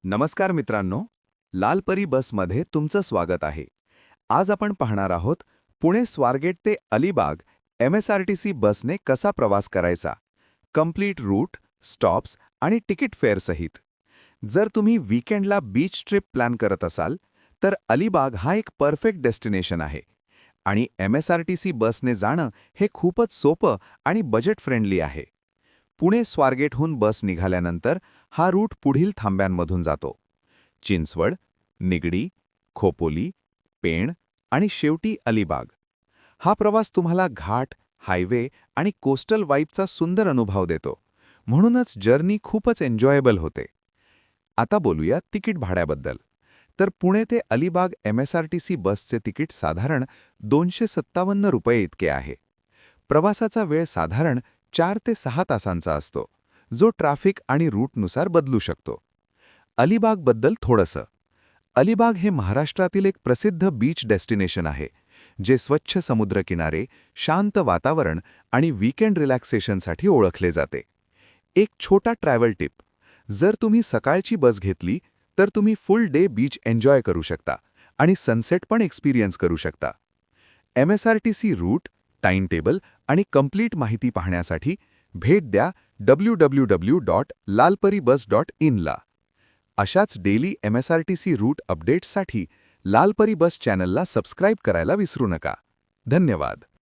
नमस्कार मित्रांनो, लालपरी बसमध्ये तुमचं स्वागत आहे. आज आपण पाहणार आहोत पुणे स्वारगेट ते अलिबाग MSRTC बसने कसा प्रवास करायचा, कंप्लीट रूट, स्टॉप्स आणि तिकीट फेअर सहित. जर तुम्ही वीकेंडला बीच ट्रिप प्लॅन करत असाल, तर अलिबाग हा एक परफेक्ट डेस्टिनेशन आहे. आणि MSRTC बसने जाणं हे खूपच सोपं आणि बजेट फ्रेंडली आहे. पुणे स्वारगेटहून बस निघाल्यानंतर हा रूट पुढील थांब्यांमधून जातो: चिंचवड, निगडी, खोपोली, पेण आणि शेवटी अलिबाग. हा प्रवास तुम्हाला घाट, हायवे आणि कोस्टल वाईबचा सुंदर अनुभव देतो, म्हणूनच जर्नी खूपच एन्जॉयबल होते. आता बोलूया तिकीट भाड्याबद्दल. तर पुणे ते अलिबाग MSRTC बसचे तिकीट साधारण 257 रुपये इतके आहे. प्रवासाचा वेळ साधारण 4 ते 6 तासांचा असतो, जो ट्रॅफिक आणि रूटनुसार बदलू शकतो. अलिबागबद्दल थोडंसं. अलिबाग हे महाराष्ट्रातील एक प्रसिद्ध बीच डेस्टिनेशन आहे, जे स्वच्छ समुद्रकिनारे, शांत वातावरण आणि वीकेंड रिलॅक्सेशनसाठी ओळखले जाते. एक छोटा ट्रॅव्हल टिप: जर तुम्ही सकाळची बस घेतली, तर तुम्ही फुल डे बीच एन्जॉय करू शकता आणि सनसेट पण एक्सपिरियन्स करू शकता. MSRTC रूट, टाइम टेबल आणि कंप्लीट माहिती पाहण्यासाठी भेट द्या www.lalparibus.in ला. अशाच डेली MSRTC रूट अपडेट्ससाठी लालपरी बस चॅनलला सबस्क्राईब करायला विसरू नका. धन्यवाद.